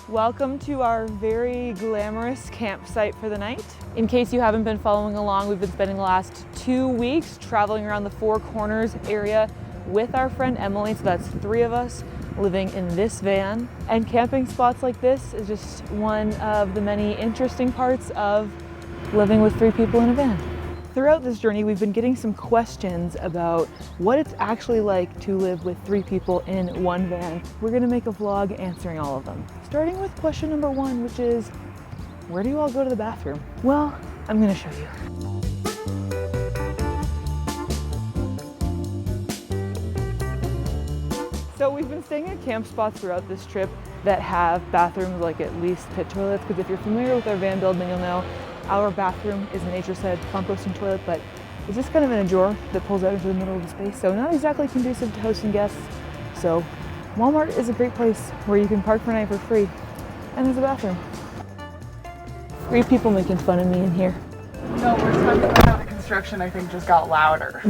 Welcome to our very glamorous campsite for the night. In case you haven't been following along, we've been spending the last 2 weeks traveling around the Four Corners area with our friend Emily, so that's 3 of us living in this van. And camping spots like this is just one of the many interesting parts of living with 3 people in a van. Throughout this journey, we've been getting some questions about what it's actually like to live with 3 people in one van. We're gonna make a vlog answering all of them. Starting with question number 1, which is, where do you all go to the bathroom? Well, I'm gonna show you. So we've been staying at camp spots throughout this trip that have bathrooms, like at least pit toilets, because if you're familiar with our van build, then you'll know our bathroom is a nature-said composting toilet, but it's just kind of in a drawer that pulls out into the middle of the space, so not exactly conducive to hosting guests. So Walmart is a great place where you can park for a night for free, and there's a bathroom. 3 people making fun of me in here. No, we're talking about how the construction, I think, just got louder.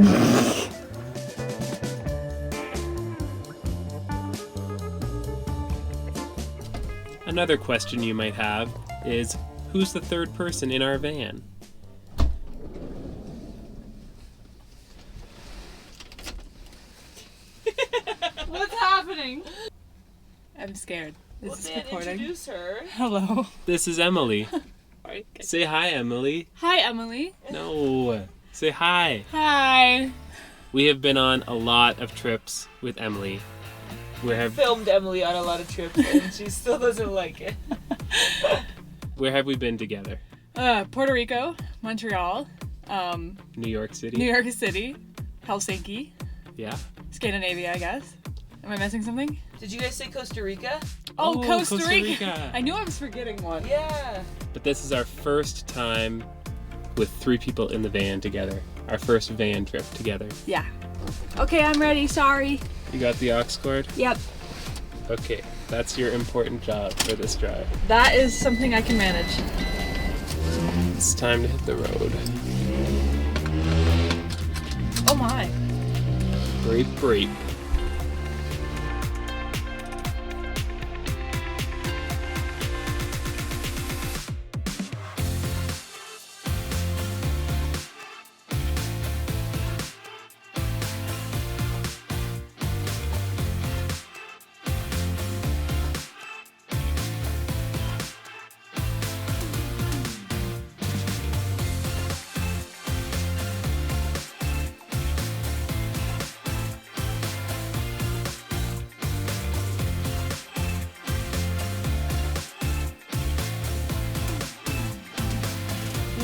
Another question you might have is, who's the 3rd person in our van? What's happening? I'm scared. This is Dan, recording. introduce her. Hello. This is Emily. Sorry. Say hi, Emily. Hi, Emily. No. Say hi. Hi. We have been on a lot of trips with Emily. Filmed Emily on a lot of trips and she still doesn't like it. Where have we been together? Puerto Rico, Montreal, New York City. New York City, Helsinki, Yeah. Scandinavia, I guess. Am I missing something? Did you guys say Costa Rica? Oh, Costa Costa Rica. Rica. I knew I was forgetting one. Yeah. But this is our first time with 3 people in the van together. Our first van trip together. Yeah. Okay, I'm ready. Sorry. You got the aux cord? Yep. Okay, that's your important job for this drive. That is something I can manage. It's time to hit the road. Oh my. Brape, brape.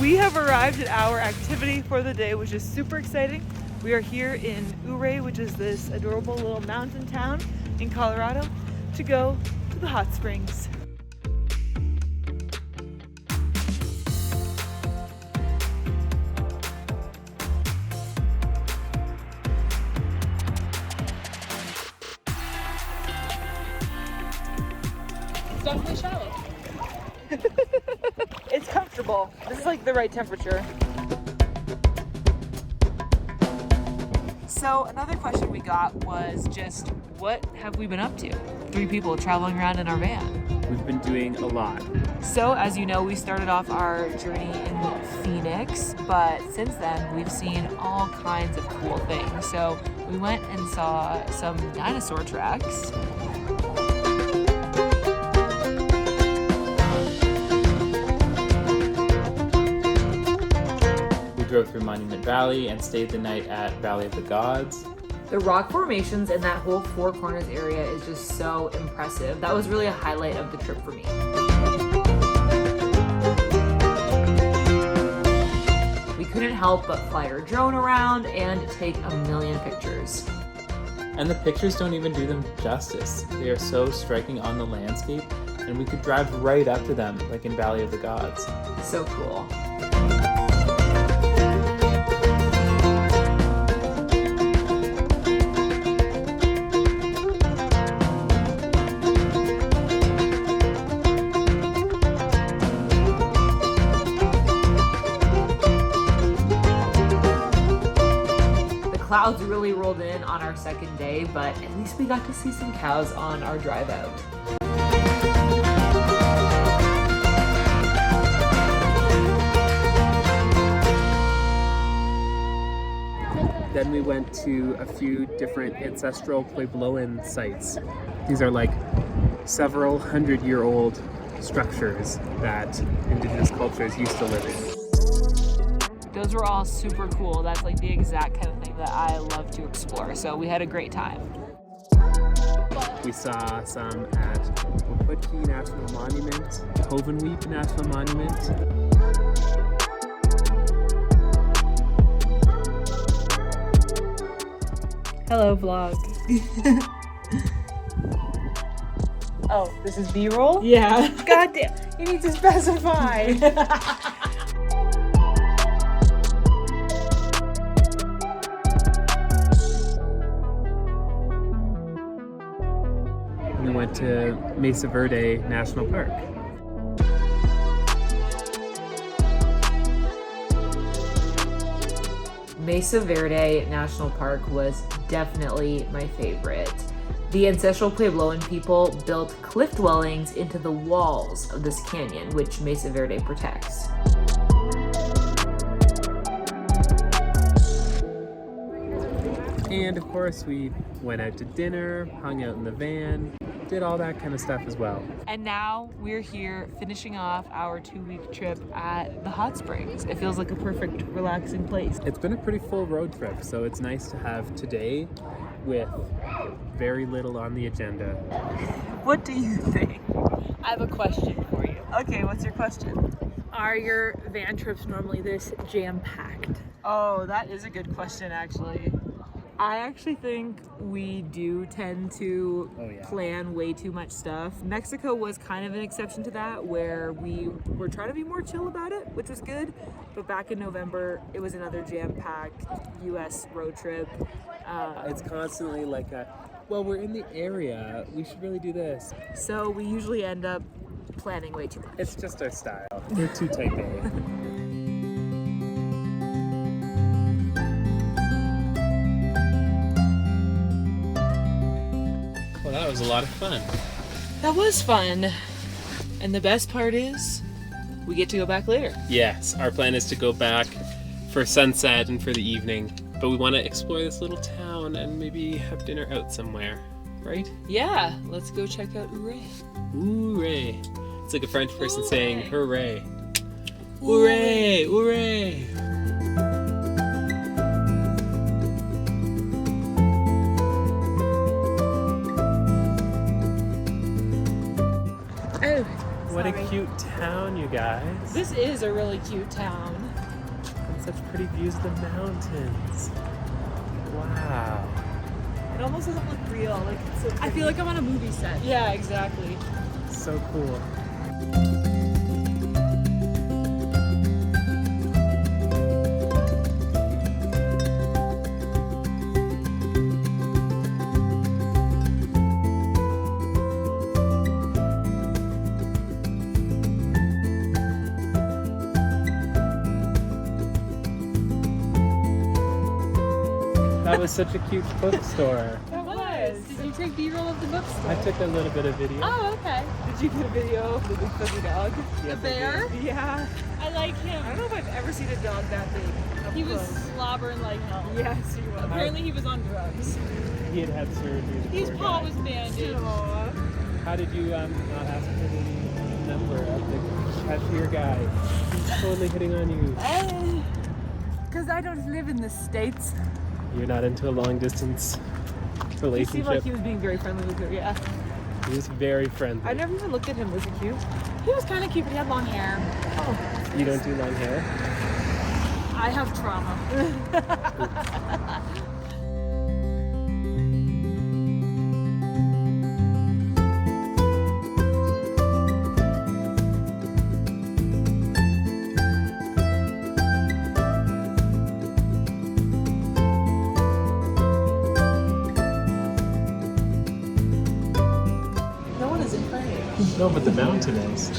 We have arrived at our activity for the day, which is super exciting. We are here in Ouray, which is this adorable little mountain town in Colorado, to go to the hot springs. It's definitely shallow. It's comfortable. This is like the right temperature. So another question we got was just, what have we been up to? 3 people traveling around in our van. We've been doing a lot. So as you know, we started off our journey in Phoenix, but since then we've seen all kinds of cool things. So we went and saw some dinosaur tracks. We drove through Monument Valley and stayed the night at Valley of the Gods. The rock formations in that whole Four Corners area is just so impressive. That was really a highlight of the trip for me. We couldn't help but fly our drone around and take a million pictures. And the pictures don't even do them justice. They are so striking on the landscape, and we could drive right up to them, like in Valley of the Gods. So cool. Clouds really rolled in on our second day, but at least we got to see some cows on our drive out. went to a few different ancestral Puebloan sites. These are like several 100-year-old structures that indigenous cultures used to live in. Those were all super cool. That's like the exact kind of thing that I love to explore. So we had a great time. We saw some at Waputki National Monument, Hovenweep National Monument. Hello, vlog. Oh, this is B-roll? Yeah. God damn, you need to specify. We went to Mesa Verde National Park. Mesa Verde National Park was definitely my favorite. The ancestral Puebloan people built cliff dwellings into the walls of this canyon, which Mesa Verde protects. And of course, we went out to dinner, hung out in the van, did all that kind of stuff as well. And now we're here finishing off our 2-week trip at the hot springs. It feels like a perfect relaxing place. It's been a pretty full road trip, so it's nice to have today with very little on the agenda. What do you think? I have a question for you. Okay, what's your question? Are your van trips normally this jam-packed? Oh, that is a good question, actually. I actually think we do tend to plan way too much stuff. Mexico was kind of an exception to that, where we were trying to be more chill about it, which was good. But back in November, it was another jam-packed US road trip. It's constantly like well, we're in the area, we should really do this. So we usually end up planning way too much. It's just our style. We're too type A. Well, that was a lot of fun. That was fun. And the best part is, we get to go back later. Yes, our plan is to go back for sunset and for the evening, but we want to explore this little town and maybe have dinner out somewhere, right? Yeah, let's go check out Ouray. Hooray! It's like a French person saying hooray. Hooray! Hooray! Oh, What a cute town, you guys. This is a really cute town. And such pretty views of the mountains. Wow. it almost doesn't look real. Like it's so I feel like I'm on a movie set. yeah, exactly. So cool. That was such a cute bookstore. It was. Did you take B-roll of the bookstore? I took a little bit of video. Oh, okay. Did you get a video of the big fuzzy dog? Yes, The bear? Yeah. I like him. I don't know if I've ever seen a dog that big. up He was close. slobbering like hell. Yes, he was. Apparently he was on drugs. He had had surgery. the His poor paw guy. was bandaged. Aw. How did you not ask for the number of the cashier guy? He's totally hitting on you. Because I don't live in the States. You're not into a long distance He seemed relationship. like he was being very friendly with her, yeah. He was very friendly. I never even looked at him. Was he cute? He was kind of cute, but he had long hair. You don't do long hair? I have trauma. No one is in front of you. No, but the mountain is.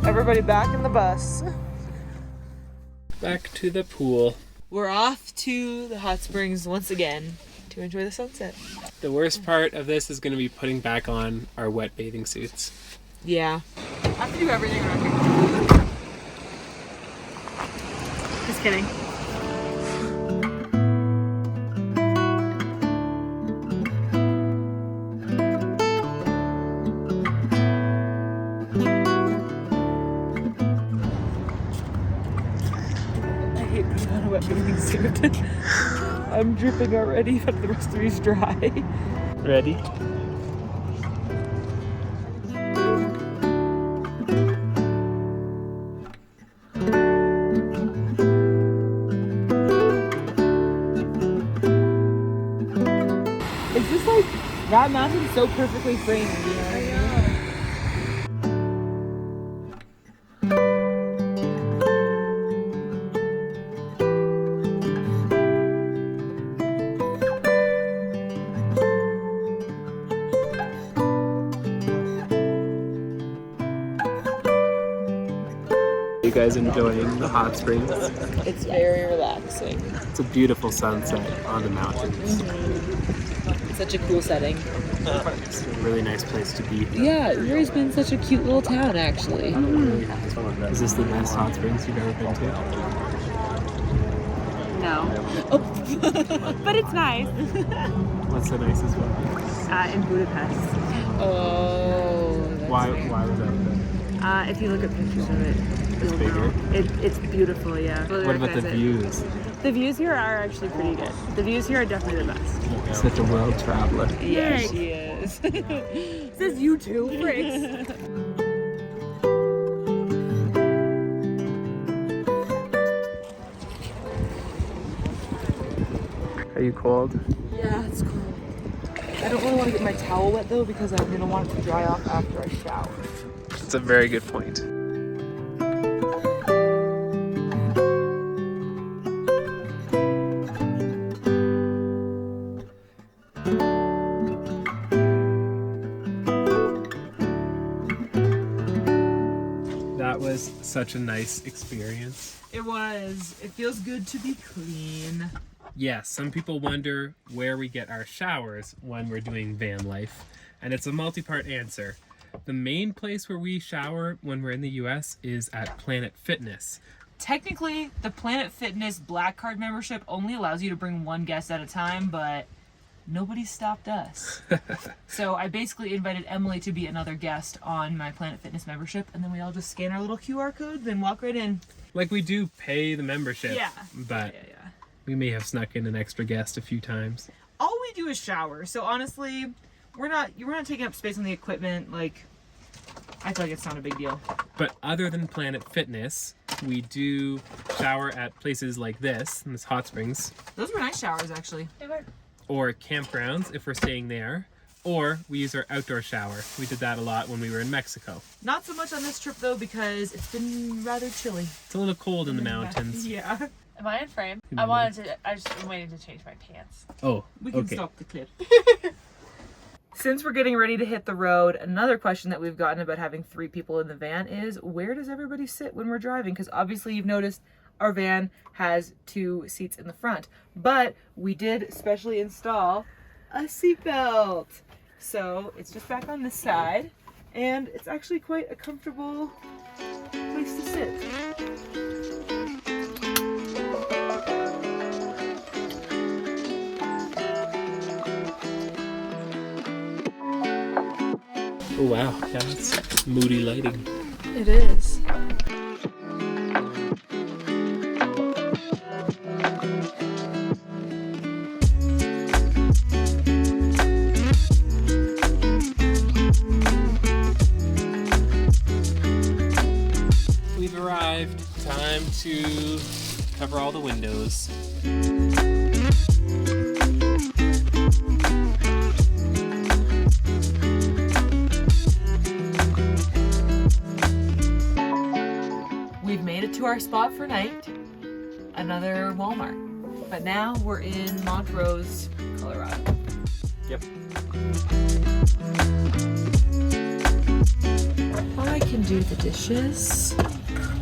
Everybody back in the bus. Back to the pool. We're off to the hot springs once again to enjoy the sunset. The worst part of this is going to be putting back on our wet bathing suits. Yeah. I have to do everything around here. Just kidding. I hate putting on a wet bathing suit. I'm dripping already, but the rest of me's dry. Ready? It's just like that mountain's so perfectly framed, you know what I mean? You guys enjoying the hot springs? It's very relaxing. It's a beautiful sunset on the mountains. It's such a cool setting. It's a really nice place to be. Yeah, Urie's been such a cute little town, actually. Is this the best hot springs you've ever been to? No. But it's nice. What's the nicest one? In Budapest. Oh, that's Why fair. was that better? If you look at pictures of it, It's you'll bigger? know. It's beautiful, yeah. What about the views? The views here are actually pretty good. The views here are definitely the best. Such a world traveler. Yeah, Frick. she is. Says you two, Fricks. Are you cold? Yeah, it's cool. I don't really want to get my towel wet though because I'm gonna want it to dry off after I shower. It's a very good point. That was such a nice experience. It was. It feels good to be clean. Yes, some people wonder where we get our showers when we're doing van life, and it's a multi-part answer. The main place where we shower when we're in the US is at Planet Fitness. Technically, the Planet Fitness Black Card membership only allows you to bring one guest at a time, but nobody stopped us. So I basically invited Emily to be another guest on my Planet Fitness membership, and then we all just scan our little QR codes and walk right in. Like, we do pay the membership, Yeah. but Yeah. we may have snuck in an extra guest a few times. All we do is shower. So honestly, we're not taking up space on the equipment. Like, I feel like it's not a big deal. But other than Planet Fitness, we do shower at places like this hot springs, Those were nice showers, actually. They were. or campgrounds if we're staying there, or we use our outdoor shower. We did that a lot when we were in Mexico. Not so much on this trip though, because it's been rather chilly. It's a little cold in the mountains. Yeah. Am I in frame? Mhm. I just am waiting to change my pants. Oh, We can okay. stop the clip. Since we're getting ready to hit the road, another question that we've gotten about having 3 people in the van is, where does everybody sit when we're driving? Because obviously you've noticed our van has 2 seats in the front, but we did specially install a seatbelt. So it's just back on this side, and it's actually quite a comfortable place to sit. Oh wow, yeah, it's moody lighting. It is. We've arrived. Time to cover all the windows. We've made it to our spot for night, another Walmart. But now we're in Montrose, Colorado. Yep. I can do the dishes.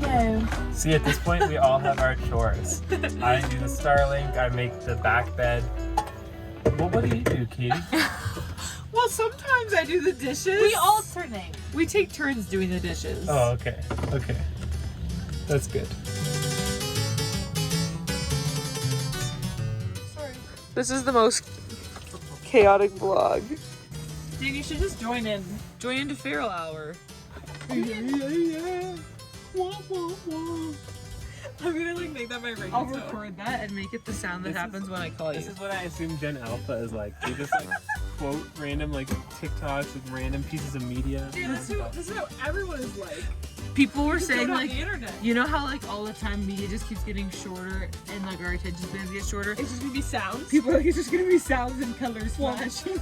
No. See, at this point, we all have our chores. I do the Starlink, I make the back bed. Well, what do you do, Katie? Well, sometimes I do the dishes. We alternate. We take turns doing the dishes. Oh, okay. Okay. That's good. Sorry. This is the most chaotic vlog. Dude, you should just join in. Join into Feral Hour. Yeah. I'm gonna like make that my ringtone. I'll record that and make it the sound that happens when I call you. This is what I assume Gen Alpha is like. They just like quote random like TikToks with random pieces of media. Dude, this is how everyone is like. People were saying Go on like, the internet. you know how like all the time media just keeps getting shorter and like our attention spans get shorter? It's just gonna be sounds. People are like, it's just gonna be sounds and colors flashing.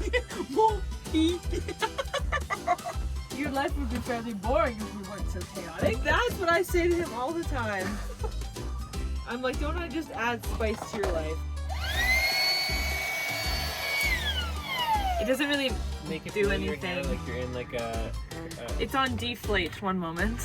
Your life would be fairly boring if we weren't so chaotic. That's what I say to him all the time. I'm like, don't I just add spice to your life? It doesn't really Make it do feel in your anything. hand like you're in like a It's on deflate, one moment.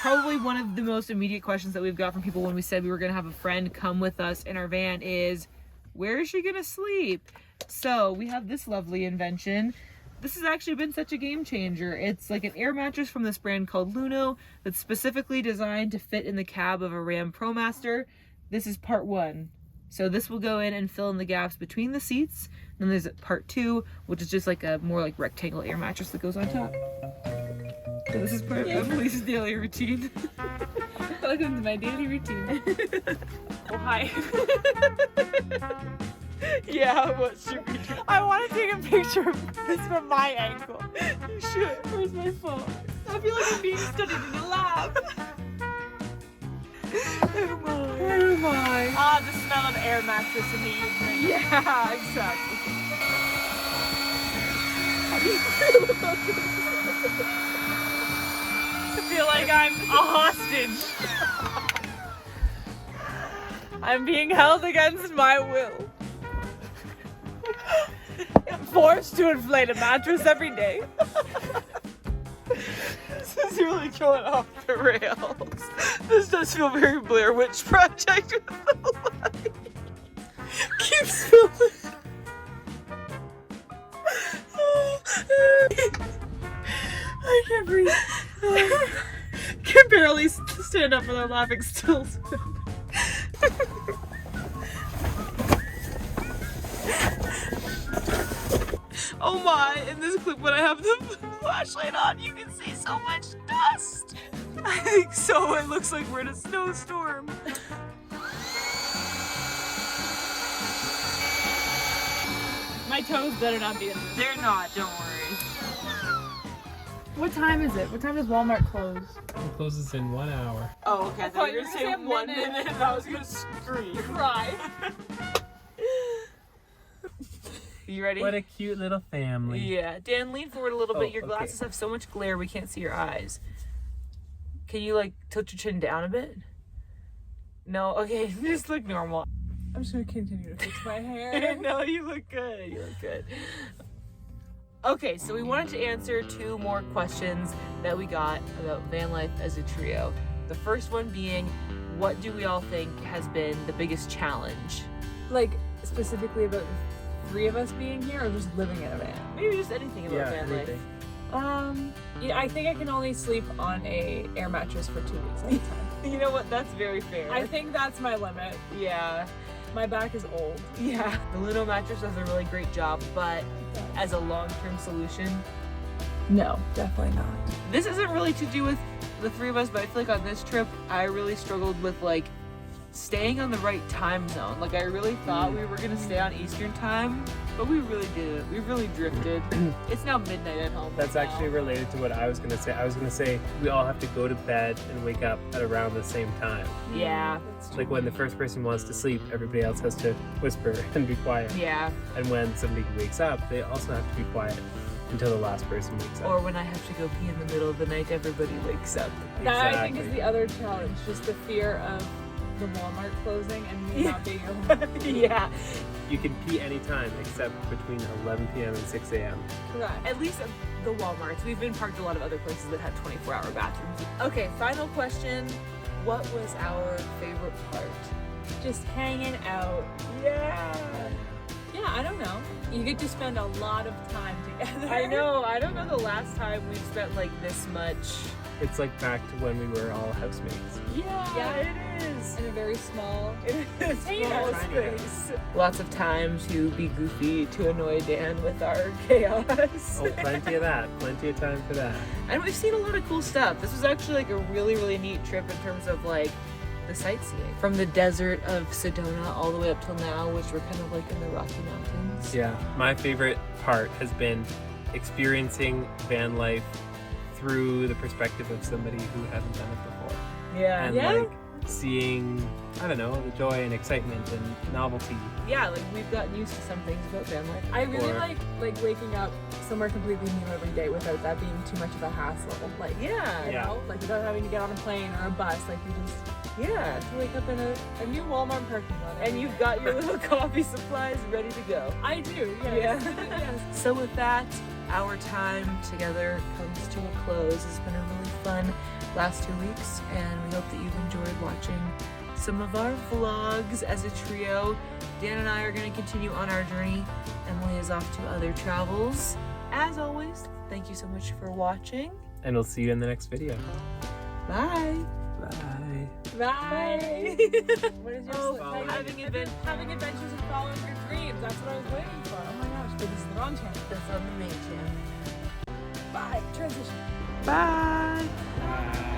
Probably one of the most immediate questions that we've got from people when we said we were gonna have a friend come with us in our van is, where is she gonna sleep? So we have this lovely invention. This has actually been such a game changer. It's like an air mattress from this brand called Luno that's specifically designed to fit in the cab of a Ram Promaster. This is part 1. So this will go in and fill in the gaps between the seats. Then there's part 2, which is just like a more like rectangle air mattress that goes on top. So this is part of Emily's daily routine. Welcome to my daily routine. Oh, hi. Yeah, what should we do? I want to take a picture of this from my angle. You should. Where's my phone? I feel like I'm being studied in a lab. Where am I? Ah, the smell of air mattress in the evening. Yeah, exactly. I feel like I'm a hostage. I'm being held against my will. I'm forced to inflate a mattress every day. This is really going off the rails. This does feel very Blair Witch Project with the light. Keep spilling. I can't breathe. Can barely stand up without laughing still. Oh my, in this clip when I have the flashlight on, you can see so much dust. I think so, it looks like we're in a snowstorm. My toes better not be in this. They're not, don't worry. What time is it? What time does Walmart close? it closes in 1 hour. Oh, okay, I thought you were you gonna say were gonna say 1 minute. minute and I was gonna scream. Cry. You ready? What a cute little family. Yeah, Dan, lean forward a little bit. Oh, Your okay. glasses have so much glare we can't see your eyes. Can you like tilt your chin down a bit? No? Okay, just look normal. I'm just gonna continue to fix my hair. No, you look good. You look good. Okay, so we wanted to answer 2 more questions that we got about van life as a trio. The first one being, what do we all think has been the biggest challenge? Like, specifically about the 3 of us being here, or just living in a van? Maybe just anything about Yeah, van anything. life. Yeah, I think I can only sleep on a air mattress for 2 weeks at a time. You know what? That's very fair. I think that's my limit. Yeah. My back is old. Yeah. The Luno mattress does a really great job, but as a long-term solution, No, definitely not. this isn't really to do with the 3 of us, but I feel like on this trip, I really struggled with like staying on the right time zone. Like I really thought we were gonna stay on Eastern time, but we really didn't. We really drifted. It's now midnight at home. That's now. actually related to what I was gonna say. I was gonna say we all have to go to bed and wake up at around the same time. Yeah. Like when the first person wants to sleep, everybody else has to whisper and be quiet. Yeah. And when somebody wakes up, they also have to be quiet until the last person wakes up. Or when I have to go pee in the middle of the night, everybody wakes up. That I think is Exactly. the other challenge, just the fear of the Walmart closing and me not being able to pee. Yeah. You can pee anytime except between 11 p.m. and 6 a.m. Correct. At least at the Walmarts. We've been parked a lot of other places that have 24-hour bathrooms. Okay, final question. What was our favorite part just hanging out. Yeah, I don't know. You get to spend a lot of time together. I know. I don't know the last time we spent like this much. It's like back to when we were all housemates. Yeah, it is. In a very small Small container. space. Lots of time to be goofy, to annoy Dan with our chaos. Oh, plenty of that. Plenty of time for that. And we've seen a lot of cool stuff. This was actually like a really, really neat trip in terms of like the sightseeing. From the desert of Sedona all the way up till now, which we're kind of like in the Rocky Mountains. Yeah, my favorite part has been experiencing van life through the perspective of somebody who hasn't done it before. Yeah. And like seeing, I don't know, the joy and excitement and novelty. Yeah, like we've gotten used to some things about van life. I really Or- like waking up somewhere completely new every day without that being too much of a hassle. Like, Yeah. you know, like without having to get on a plane or a bus. Like you just wake up in a new Walmart parking lot. And you've got your little coffee supplies ready to go. I do, yes. Yes. So with that, our time together comes to a close. It's been a really fun last 2 weeks, and we hope that you've enjoyed watching some of our vlogs as a trio. Dan and I are going to continue on our journey. Emily is off to other travels. As always, thank you so much for watching. And we'll see you in the next video. Bye. Bye. Bye. What is your having adventures and following your dreams. That's what I was waiting for. Oh my gosh, but this is the wrong channel. That's on the main channel. Bye. Transition. Bye. Bye.